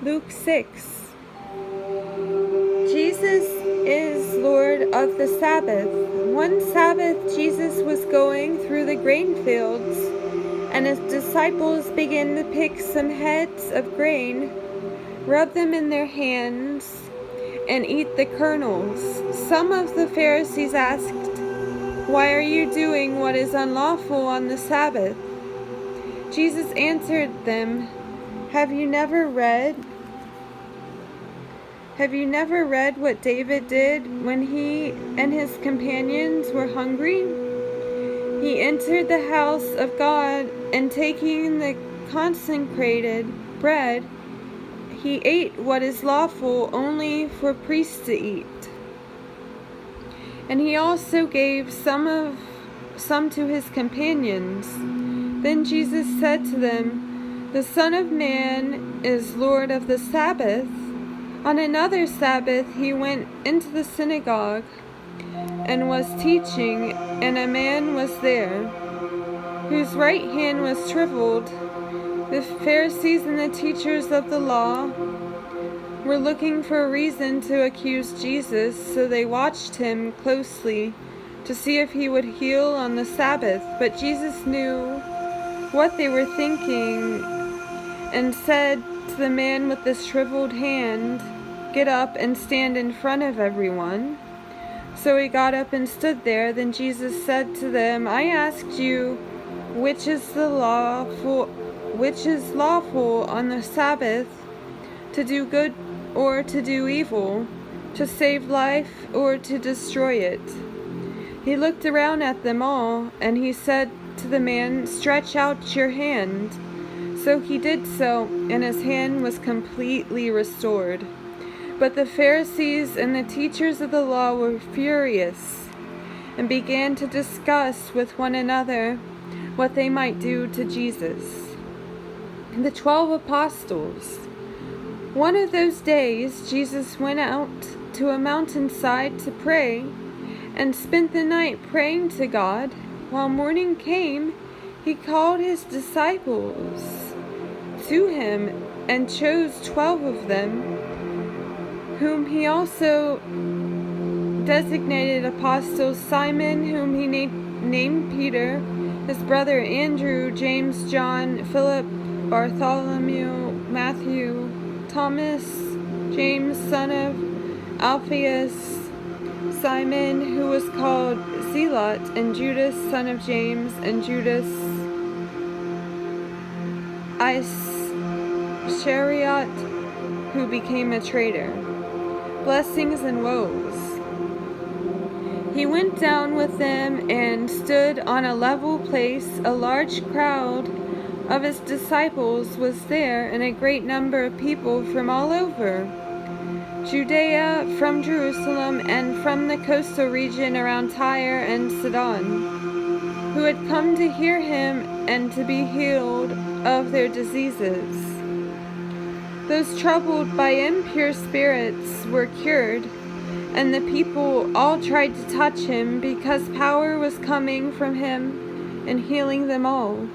Luke 6. Jesus is Lord of the Sabbath. One Sabbath Jesus was going through the grainfields, and his disciples began to pick some heads of grain, rub them in their hands, and eat the kernels. Some of the Pharisees asked, "Why are you doing what is unlawful on the Sabbath?" Jesus answered them, Have you never read what David did when he and his companions were hungry? He entered the house of God, and taking the consecrated bread, he ate what is lawful only for priests to eat. And he also gave some to his companions. Then Jesus said to them, "The Son of Man is Lord of the Sabbath." On another Sabbath he went into the synagogue and was teaching, and a man was there whose right hand was shriveled. The Pharisees and the teachers of the law were looking for a reason to accuse Jesus, so they watched him closely to see if he would heal on the Sabbath. But Jesus knew what they were thinking and said to the man with the shriveled hand, "Get up and stand in front of everyone." So he got up and stood there. Then Jesus said to them, "I asked you, which is lawful on the Sabbath, to do good or to do evil, to save life or to destroy it?" He looked around at them all, and he said to the man, "Stretch out your hand." So he did so, and his hand was completely restored. But the Pharisees and the teachers of the law were furious and began to discuss with one another what they might do to Jesus. The 12 apostles. One of those days, Jesus went out to a mountainside to pray and spent the night praying to God. While morning came, he called his disciples to him and chose 12 of them, whom he also designated apostles: Simon, whom he named Peter, his brother Andrew, James, John, Philip, Bartholomew, Matthew, Thomas, James, son of Alphaeus, Simon, who was called Zealot, and Judas, son of James, and Judas Iscariot, who became a traitor. Blessings and woes. He went down with them and stood on a level place. A large crowd of his disciples was there, and a great number of people from all over Judea, from Jerusalem, and from the coastal region around Tyre and Sidon, who had come to hear him and to be healed of their diseases. Those troubled by impure spirits were cured, and the people all tried to touch him, because power was coming from him and healing them all.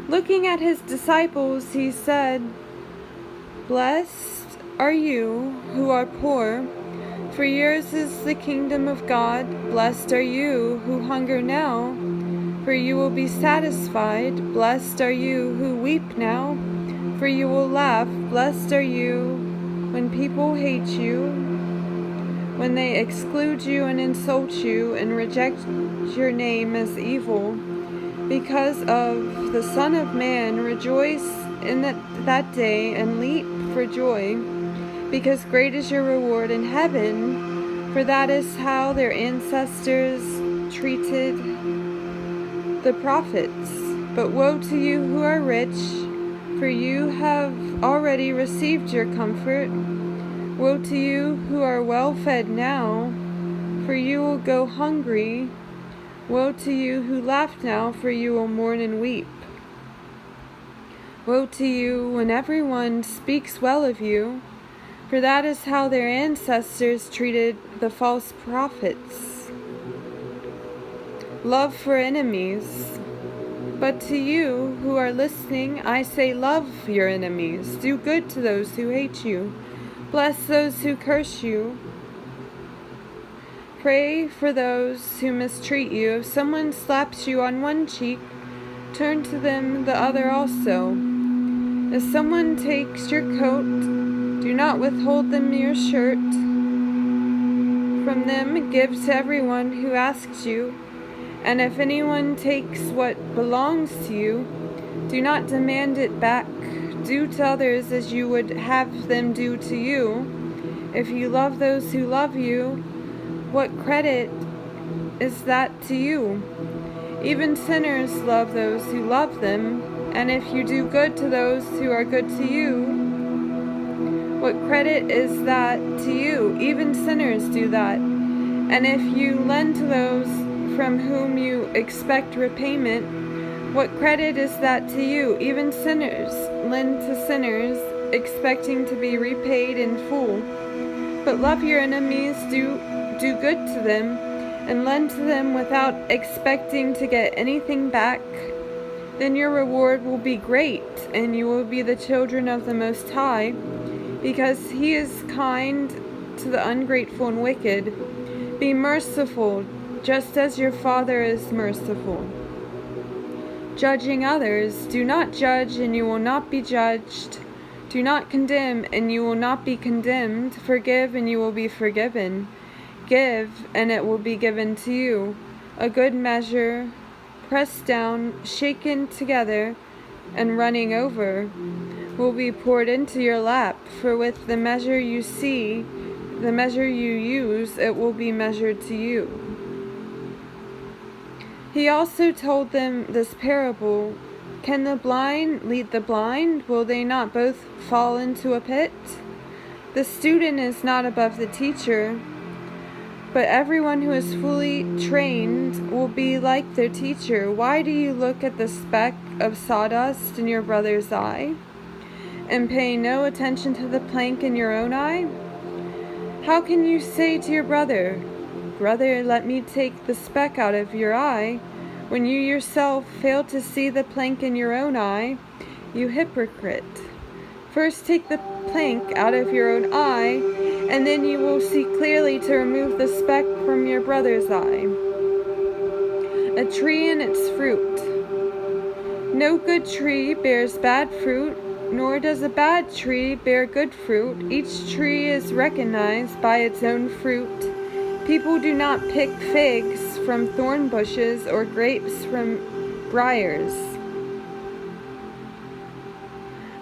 Looking at his disciples, he said, "Blessed are you who are poor, for yours is the kingdom of God. Blessed are you who hunger now, for you will be satisfied. Blessed are you who weep now, for you will laugh. Blessed are you when people hate you, when they exclude you and insult you and reject your name as evil. Because of the Son of Man, rejoice in that day and leap for joy, because great is your reward in heaven, for that is how their ancestors treated the prophets. But woe to you who are rich, for you have already received your comfort. Woe to you who are well fed now, for you will go hungry. Woe to you who laugh now, for you will mourn and weep. Woe to you when everyone speaks well of you, for that is how their ancestors treated the false prophets. Love for enemies. But to you who are listening, I say, love your enemies. Do good to those who hate you. Bless those who curse you. Pray for those who mistreat you. If someone slaps you on one cheek, turn to them the other also. If someone takes your coat, do not withhold them your shirt. From them, give to everyone who asks you. And if anyone takes what belongs to you, do not demand it back. Do to others as you would have them do to you. If you love those who love you, what credit is that to you? Even sinners love those who love them. And if you do good to those who are good to you, what credit is that to you? Even sinners do that. And if you lend to those from whom you expect repayment, what credit is that to you? Even sinners lend to sinners, expecting to be repaid in full. But love your enemies, do good to them, and lend to them without expecting to get anything back. Then your reward will be great, and you will be the children of the Most High, because He is kind to the ungrateful and wicked. Be merciful, just as your Father is merciful. Judging others, do not judge, and you will not be judged. Do not condemn, and you will not be condemned. Forgive, and you will be forgiven. Give, and it will be given to you. A good measure, pressed down, shaken together, and running over, will be poured into your lap. For with the measure you see, the measure you use, it will be measured to you. He also told them this parable: Can the blind lead the blind? Will they not both fall into a pit? The student is not above the teacher, but everyone who is fully trained will be like their teacher. Why do you look at the speck of sawdust in your brother's eye, and pay no attention to the plank in your own eye? How can you say to your brother, Brother, let me take the speck out of your eye, when you yourself fail to see the plank in your own eye? You hypocrite! First take the plank out of your own eye, and then you will see clearly to remove the speck from your brother's eye. A tree and its fruit. No good tree bears bad fruit, nor does a bad tree bear good fruit. Each tree is recognized by its own fruit. People do not pick figs from thorn bushes or grapes from briars.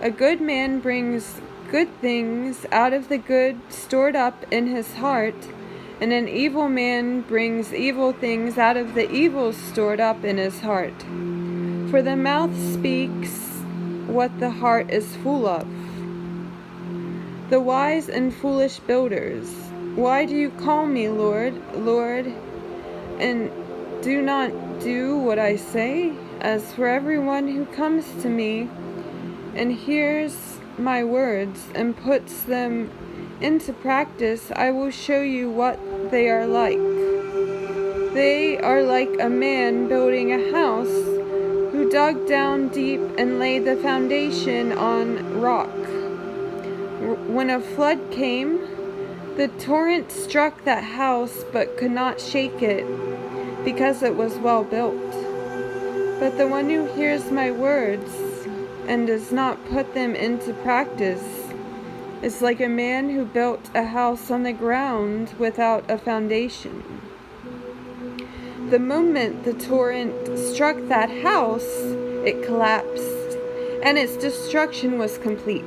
A good man brings good things out of the good stored up in his heart, and an evil man brings evil things out of the evil stored up in his heart. For the mouth speaks what the heart is full of. The wise and foolish builders. Why do you call me Lord, Lord, and do not do what I say? As for everyone who comes to me and hears my words and puts them into practice, I will show you what they are like. They are like a man building a house who dug down deep and laid the foundation on rock. When a flood came, the torrent struck that house but could not shake it, because it was well built. But the one who hears my words and does not put them into practice is like a man who built a house on the ground without a foundation. The moment the torrent struck that house, it collapsed, and its destruction was complete.